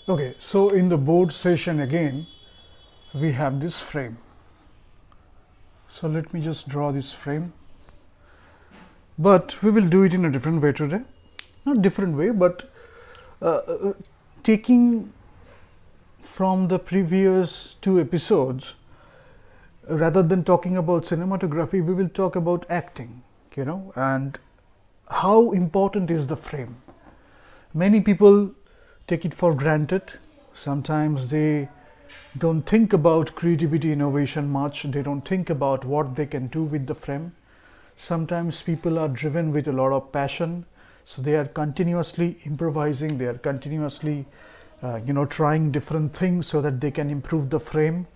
Okay, so in the board session again, we have this frame. So let me just draw this frame. But we will do it in a different way today. Not different way, but taking from the previous two episodes, rather than talking about cinematography, we will talk about acting, and how important is the frame. Many people take it for granted. Sometimes they don't think about creativity, innovation much. They don't think about what they can do with the frame. Sometimes people are driven with a lot of passion, so they are continuously improvising, they are continuously trying different things so that they can improve the frame.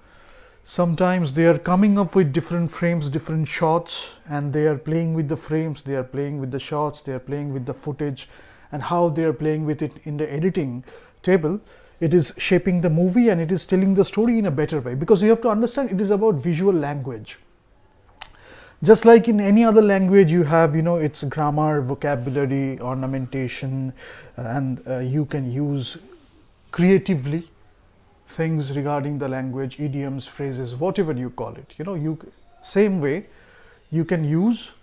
Sometimes they are coming up with different frames, different shots, and they are playing with the frames, they are playing with the shots, they are playing with the footage, and how they are playing with it in the editing table. It is shaping the movie and it is telling the story in a better way, because you have to understand it is about visual language. Just like in any other language, you have its grammar, vocabulary, ornamentation, and you can use creatively things regarding the language, idioms, phrases, whatever you call it. Same way you can use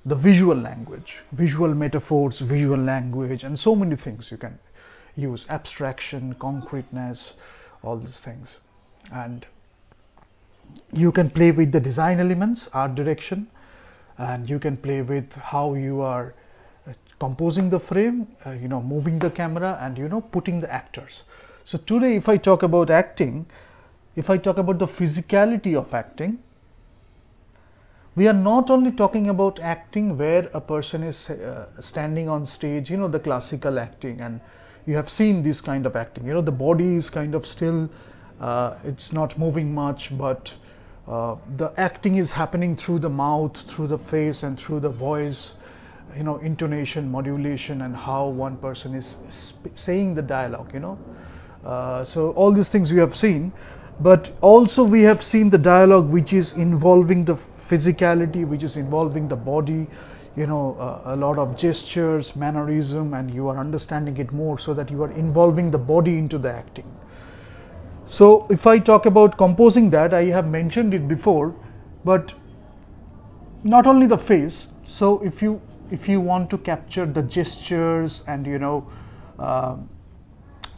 the visual language, visual metaphors, visual language, and so many things you can use: abstraction, concreteness, all these things. And you can play with the design elements, art direction, and you can play with how you are composing the frame, moving the camera, and putting the actors. So today, if I talk about acting, if I talk about the physicality of acting, we are not only talking about acting where a person is standing on stage, the classical acting, and you have seen this kind of acting. The body is kind of still, it's not moving much, but the acting is happening through the mouth, through the face, and through the voice, intonation, modulation, and how one person is saying the dialogue. So all these things we have seen, but also we have seen the dialogue which is involving the physicality, which is involving the body, a lot of gestures, mannerism, and you are understanding it more, so that you are involving the body into the acting. So if I talk about composing that, I have mentioned it before, but not only the face. So if you want to capture the gestures and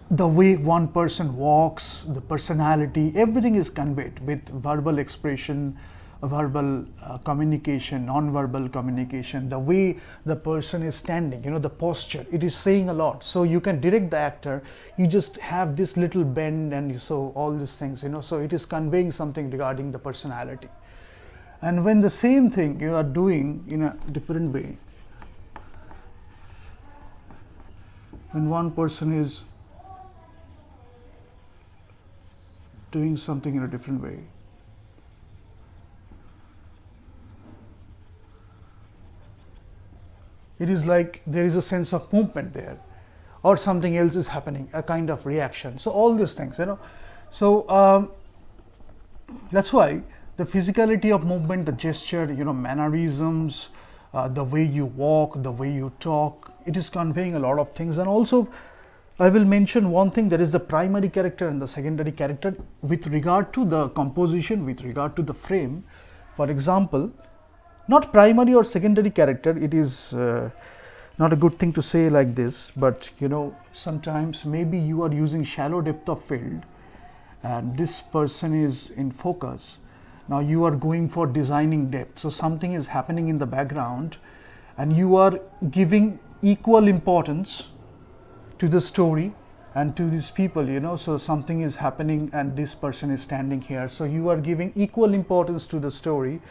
the way one person walks, the personality, everything is conveyed with verbal expression, verbal communication, non-verbal communication, the way the person is standing, the posture, it is saying a lot. So you can direct the actor, you just have this little bend, and so all these things, so it is conveying something regarding the personality. And when the same thing you are doing in a different way, when one person is doing something in a different way, it is like there is a sense of movement there, or something else is happening, a kind of reaction. So all these things, so that's why the physicality of movement, the gesture, mannerisms, the way you walk, the way you talk, it is conveying a lot of things. And also I will mention one thing, that is the primary character and the secondary character with regard to the composition, with regard to the frame. For example, not primary or secondary character, it is not a good thing to say like this, but sometimes maybe you are using shallow depth of field and this person is in focus. Now you are going for designing depth, so something is happening in the background and you are giving equal importance to the story and to these people, so something is happening and this person is standing here, so you are giving equal importance to the story,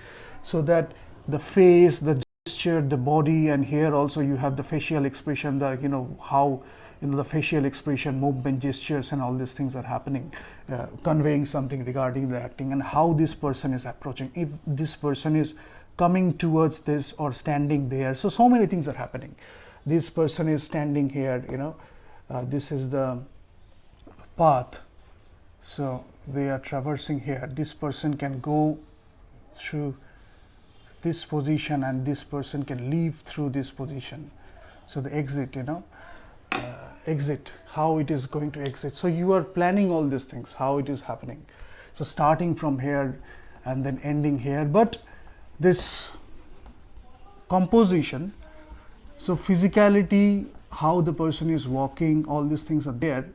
so that the face, the gesture, the body, and here also you have the facial expression, the how the facial expression, movement, gestures, and all these things are happening, conveying something regarding the acting and how this person is approaching, if this person is coming towards this or standing there. So many things are happening. This person is standing here, this is the path, so they are traversing here. This person can go through this position and this person can leave through this position, so the exit, exit, how it is going to exit. So you are planning all these things, how it is happening. So starting from here and then ending here. But this composition, so physicality, how the person is walking, all these things are there.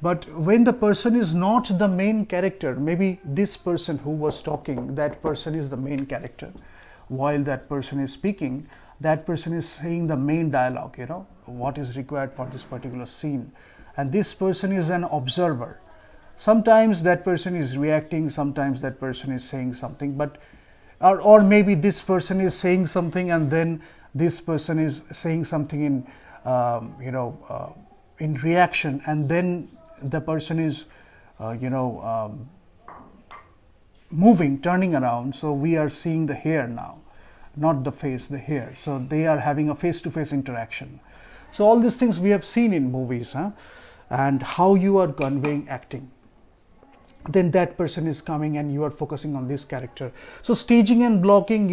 But when the person is not the main character, maybe this person who was talking, that person is the main character. While that person is speaking, that person is saying the main dialogue, you know, what is required for this particular scene. And this person is an observer. Sometimes that person is reacting, sometimes that person is saying something, but or maybe this person is saying something and then this person is saying something in in reaction, and then the person is moving, turning around. So we are seeing the hair now, not the face, the hair. So they are having a face-to-face interaction. So all these things we have seen in movies, and how you are conveying acting. Then that person is coming and you are focusing on this character. So staging and blocking,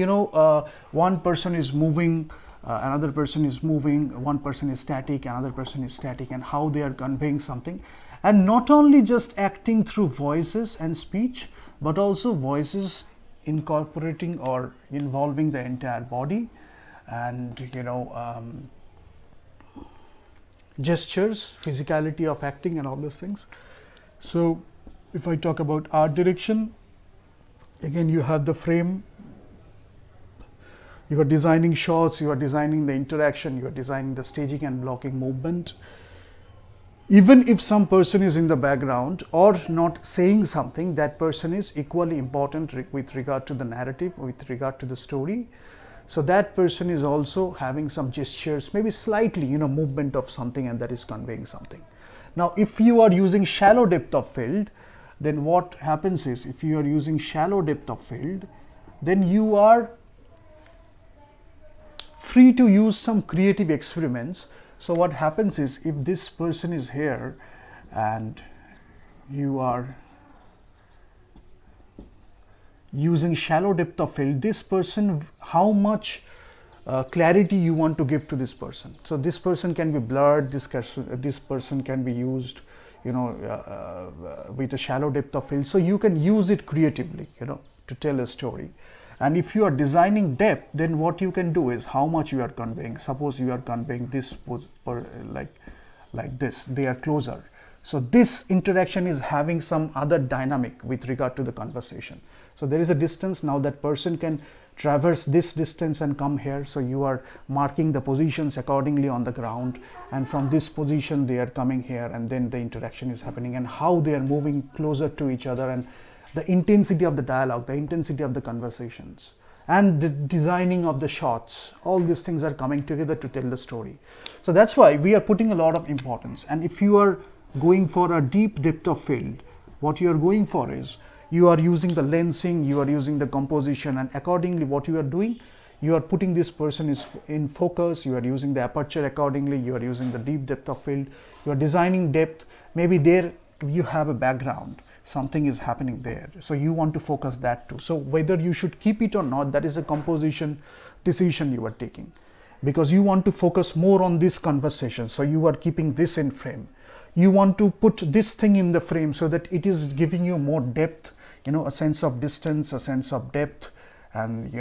one person is moving, another person is moving, one person is static, another person is static, and how they are conveying something. And not only just acting through voices and speech, but also voices incorporating or involving the entire body, and gestures, physicality of acting, and all those things. So if I talk about art direction, again you have the frame, you are designing shots, you are designing the interaction, you are designing the staging and blocking movement. Even if some person is in the background or not saying something, that person is equally important with regard to the narrative, with regard to the story. So that person is also having some gestures, maybe slightly, movement of something, and that is conveying something. Now, if you are using shallow depth of field, then what happens is, if you are using shallow depth of field, then you are free to use some creative experiments. So what happens is, if this person is here and you are using shallow depth of field, this person, how much clarity you want to give to this person. So this person can be blurred, this person can be used with a shallow depth of field. So you can use it creatively, to tell a story. And if you are designing depth, then what you can do is how much you are conveying. Suppose you are conveying this like this, they are closer. So this interaction is having some other dynamic with regard to the conversation. So there is a distance. Now that person can traverse this distance and come here. So you are marking the positions accordingly on the ground, and from this position they are coming here, and then the interaction is happening, and how they are moving closer to each other, and the intensity of the dialogue, the intensity of the conversations, and the designing of the shots. All these things are coming together to tell the story. So that's why we are putting a lot of importance. And if you are going for a deep depth of field, what you are going for is, you are using the lensing, you are using the composition, and accordingly what you are doing, you are putting this person is in focus, you are using the aperture accordingly, you are using the deep depth of field, you are designing depth. Maybe there you have a background, something is happening there, so you want to focus that too. So whether you should keep it or not, that is a composition decision you are taking, because you want to focus more on this conversation, so you are keeping this in frame. You want to put this thing in the frame so that it is giving you more depth, a sense of distance, a sense of depth, and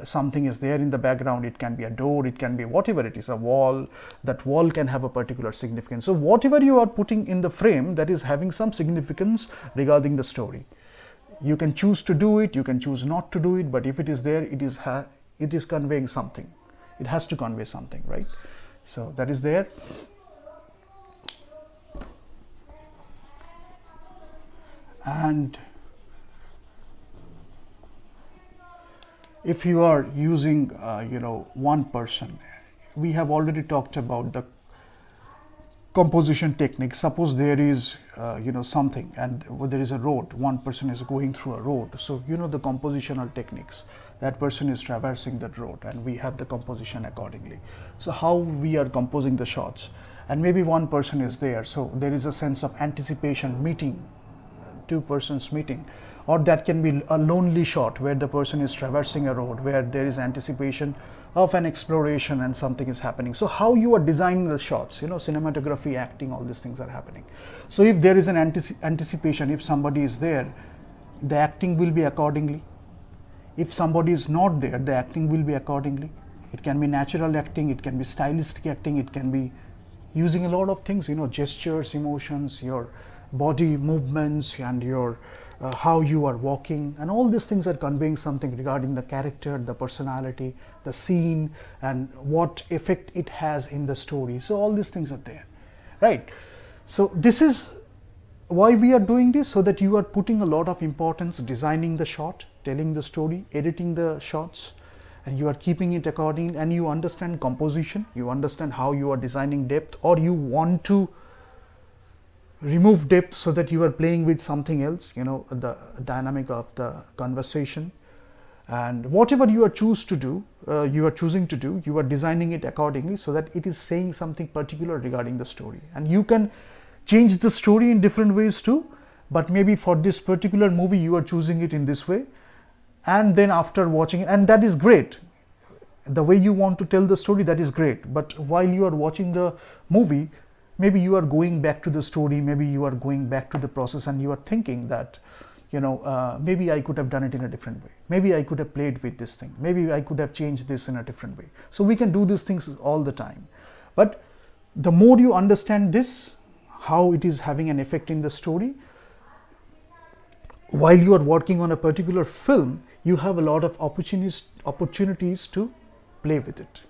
something is there in the background. It can be a door, it can be whatever it is, a wall. That wall can have a particular significance. So whatever you are putting in the frame, that is having some significance regarding the story. You can choose to do it, you can choose not to do it, but if it is there, it is conveying something. It has to convey something, right? So that is there. And if you are using one person, we have already talked about the composition technique. Suppose there is something, and there is a road, one person is going through a road. So the compositional techniques, that person is traversing that road, and we have the composition accordingly. So how we are composing the shots, and maybe one person is there, so there is a sense of anticipation, meeting two persons meeting, or that can be a lonely shot where the person is traversing a road where there is anticipation of an exploration and something is happening. So how you are designing the shots, cinematography, acting, all these things are happening. So if there is an anticipation, if somebody is there, the acting will be accordingly. If somebody is not there, the acting will be accordingly. It can be natural acting, it can be stylistic acting, it can be using a lot of things, gestures, emotions, your body movements, and your how you are walking, and all these things are conveying something regarding the character, the personality, the scene, and what effect it has in the story. So all these things are there, right? So this is why we are doing this, so that you are putting a lot of importance designing the shot, telling the story, editing the shots, and you are keeping it according, and you understand composition, you understand how you are designing depth, or you want to remove depth so that you are playing with something else, the dynamic of the conversation, and whatever you are choosing to do, you are designing it accordingly so that it is saying something particular regarding the story. And you can change the story in different ways too, but maybe for this particular movie you are choosing it in this way, and then after watching it, and that is great, the way you want to tell the story, that is great. But while you are watching the movie, maybe you are going back to the story, maybe you are going back to the process, and you are thinking that, maybe I could have done it in a different way. Maybe I could have played with this thing. Maybe I could have changed this in a different way. So we can do these things all the time. But the more you understand this, how it is having an effect in the story, while you are working on a particular film, you have a lot of opportunities to play with it.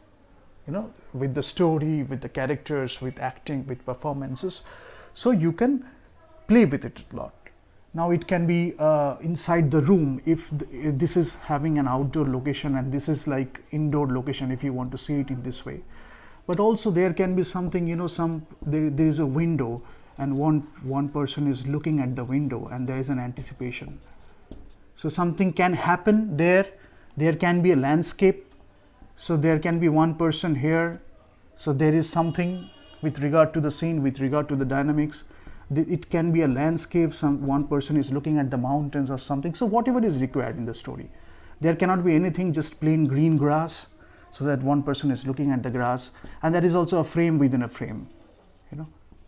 With the story, with the characters, with acting, with performances. So you can play with it a lot. Now it can be inside the room, if this is having an outdoor location and this is like indoor location, if you want to see it in this way. But also there can be something, there is a window, and one person is looking at the window, and there is an anticipation. So something can happen there. There can be a landscape. So there can be one person here. So there is something with regard to the scene, with regard to the dynamics. It can be a landscape. One person is looking at the mountains or something. So whatever is required in the story. There cannot be anything just plain green grass, so that one person is looking at the grass, and there is also a frame within a frame.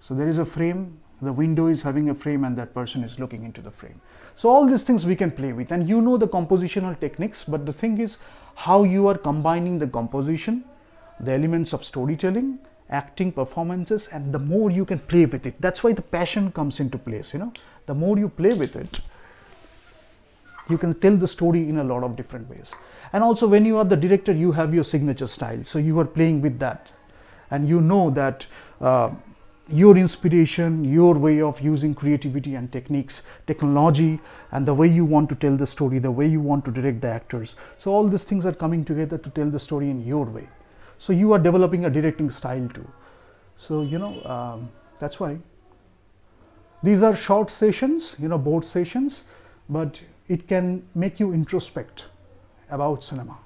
So there is a frame, the window is having a frame, and that person is looking into the frame. So all these things we can play with, and the compositional techniques, but the thing is how you are combining the composition, the elements of storytelling, acting, performances, and the more you can play with it. That's why the passion comes into place. The more you play with it, you can tell the story in a lot of different ways. And also when you are the director, you have your signature style, so you are playing with that, and that your inspiration, your way of using creativity and techniques, technology, and the way you want to tell the story, the way you want to direct the actors. So all these things are coming together to tell the story in your way. So you are developing a directing style too. So that's why these are short sessions, board sessions, but it can make you introspect about cinema.